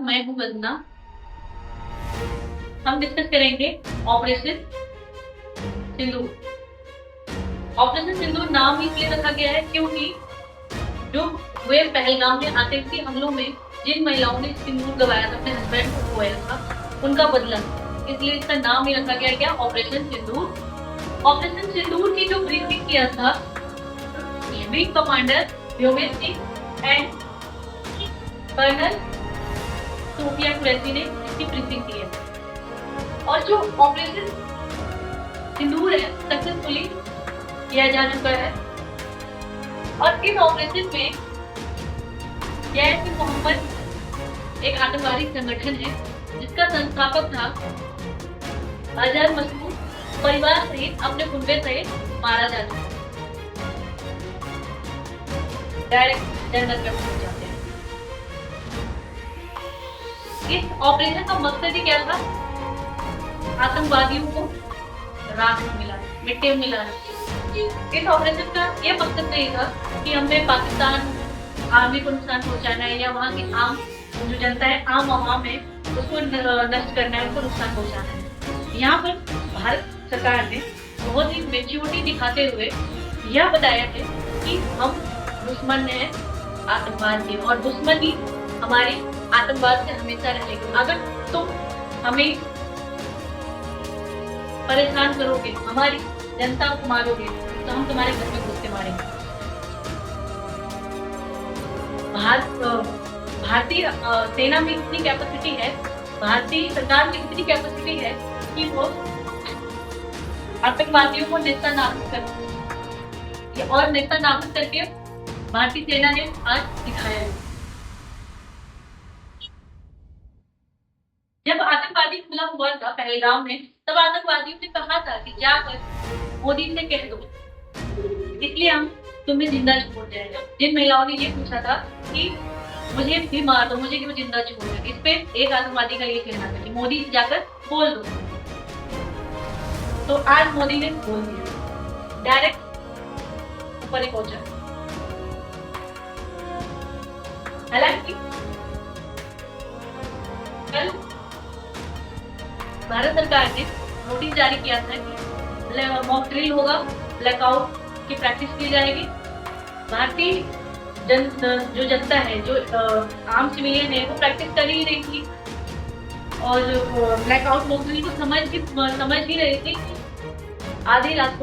मैं हूं वंदना। हम डिस्कस करेंगे ऑपरेशन सिंदूर। ऑपरेशन सिंदूर नाम इसलिए रखा गया है क्योंकि जो हुए पहलगाम में आतंकी हमलों में जिन महिलाओं ने सिंदूर गवाया था, अपने हस्बैंड को खोया था, उनका बदला, इसलिए इसका नाम ही रखा गया क्या, ऑपरेशन सिंदूर। ऑपरेशन सिंदूर की जो ब्रीफिंग किया था wing commander Yogesh Singh and colonel Sofiya Qureshi ने इसकी ब्रीफिंग की है। और जो ऑपरेशन सिंदूर है सक्सेसफुली किया जा चुका है। और इस ऑपरेशन में जैश-ए-मोहम्मद एक आतंकवादी संगठन है जिसका संस्थापक था अजहर मसूद, परिवार सहित अपने कुनबे सहित मारा जा चुका है। डायरेक्ट जनरल पे पहुंच जाते हैं। इस ऑपरेशन का मकसद ही क्या था, आतंकवादियों को राख मिलाना, मिट्टी में मिलाना। इस ऑपरेशन का ये मकसद नहीं था कि हमें पाकिस्तान आर्मी को नुकसान पहुंचाना है या वहाँ की आम जो जनता है, आम आवाम है, उसको नष्ट करना है, उनको नुकसान पहुंचाना है। यहाँ पर भारत सरकार ने बहुत ही मेच्योरिटी दिखाते हुए यह बताया है कि हम दुश्मन है आतंकवाद के, और दुश्मनी हमारी आतंकवाद से हमेशा रहेगी। अगर तुम हमें परेशान करोगे, हमारी जनता को मारोगे, तो हम तुम्हारे घर में घुस के मारेंगे। भारतीय सेना में इतनी कैपेसिटी है, भारतीय सरकार में इतनी कैपेसिटी है कि वो आतंकवादियों को नेस्तनाबूद कर और नेस्तनाबूद करके भारतीय सेना ने आज दिखाया है। जब आतंकवादी हमला हुआ था पहलगाम में, तब आतंकवादियों ने कहा था कि जाकर मोदी से कह दो, इसलिए हम तुम्हें जिंदा छोड़ जाएगा। जिन महिलाओं ने ये पूछा था कि मुझे भी मार दो, मुझे क्यों जिंदा छोड़ दो, इस पे एक आतंकवादी का ये कहना था कि मोदी से जाकर बोल दो। तो आज मोदी ने बोल दिया, डायरेक्ट ऊपर ही पहुंचा। हालांकि कल भारत सरकार ने नोटिस जारी किया था कि मॉक ड्रिल होगा, ब्लैकआउट की प्रैक्टिस की जाएगी। भारतीय जो जनता है, जो आम सिविलियन है, वो प्रैक्टिस कर ही रही थी और ब्लैकआउट मॉक ड्रिल को समझ ही रही थी। आधी रात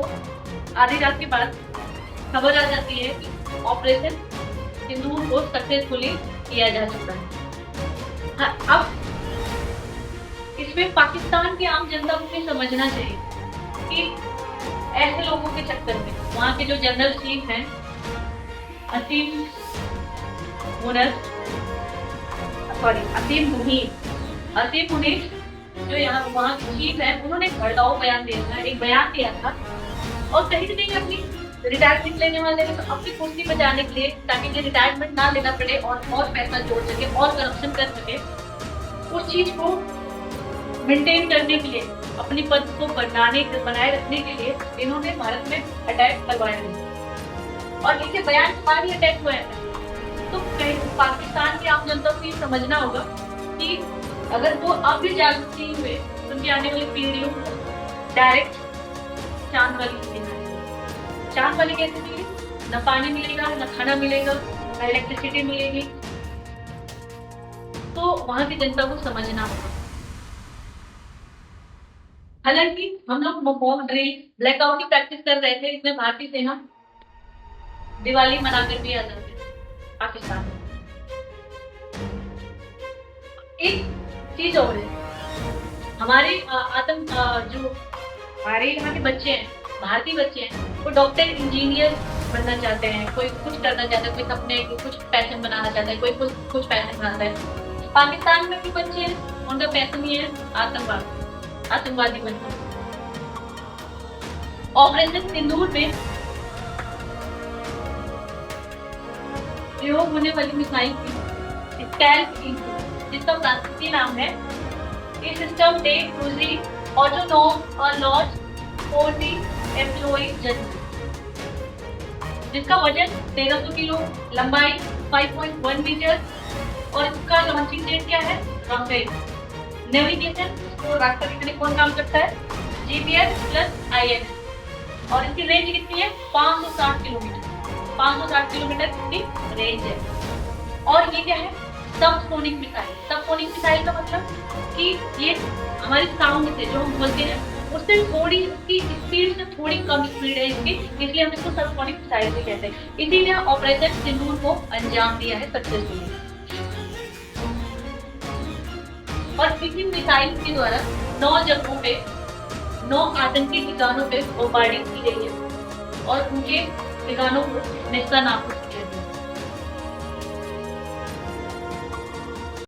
के बाद खबर आ जाती है कि ऑपरेशन सिंदूर को सक्सेसफुली किया जा चुका है। हाँ, अब इसमें पाकिस्तान की आम जनता को भी समझना चाहिए कि ऐसे लोगों के चक्कर में वहाँ के जो जनरल चीफ हैं असीम मुनीर जो यहाँ वहाँ के चीफ है, उन्होंने भड़काऊ एक बयान दिया था और कहीं न कहीं अपनी रिटायरमेंट लेने वाले तो अपनी कुर्सी बचाने के लिए, ताकि ये रिटायरमेंट ना लेना पड़े और पैसा जोड़ सके और करप्शन कर सके, उस चीज को मेंटेन करने के लिए, अपनी पद को बनाए रखने के लिए इन्होंने भारत में अटैक करवाया है। और इसे बयान के बाद ही अटैक हुआ है। तो पाकिस्तान की आम जनता को ये समझना होगा कि अगर वो अब भी जागरूक नहीं हुए तो उनकी आने वाली पीढ़ियों को डायरेक्ट चांद वाली कैसे मिलेगी, न पानी मिलेगा, न खाना मिलेगा, न इलेक्ट्रिसिटी मिलेगी। तो वहां की जनता को समझना होगा। हालांकि हम लोग मॉक ड्रिल, ब्लैकआउट की प्रैक्टिस कर रहे थे, इसमें भारतीय सेना दिवाली मनाकर भी आ जाते हैं पाकिस्तान में। एक चीज और है, हमारे जो हमारे यहाँ के बच्चे हैं, भारतीय बच्चे हैं, वो डॉक्टर इंजीनियर बनना चाहते हैं, कोई कुछ करना चाहता है, कोई अपने कुछ पैशन बनाना चाहता है, कोई कुछ पैशन बनाता है। पाकिस्तान में भी बच्चे हैं, उनका पैशन ये है आतंकवादी बनना। ऑपरेशन सिंदूर में प्रयोग होने वाली मिसाइल थी स्कैल्प, जिसका फ्रांसीसी नाम है इस सिस्टम डे क्रूजी ऑटोनोम और लॉन्च 40 एम्प्लॉई जन, जिसका वजन 1300 किलो, लंबाई 5.1 मीटर और इसका लॉन्चिंग डेट क्या है रॉकेट, नेविगेशन को रास्ता दिखाने कौन काम करता है, जीपीएस प्लस आईएनएस। और इसकी रेंज कितनी है, 560 किलोमीटर, 560 किलोमीटर की रेंज है। और ये क्या है, सबसोनिक मिसाइल। सबसोनिक मिसाइल का मतलब कि ये हमारी साउंड से जो हम बोलते हैं उससे थोड़ी, उसकी स्पीड से थोड़ी कम स्पीड है इसकी, इसलिए हम इसको सबसोनिक मिसाइल भी कहते हैं। इसीलिए ऑपरेशन सिंदूर को अंजाम दिया है सक्सेसफुली। और इसी मिसाइल के द्वारा 9 जगहों पे, 9 आतंकी ठिकानों पे बमबार्डिंग की गई है और उनके ठिकानों को निस्तानाबूद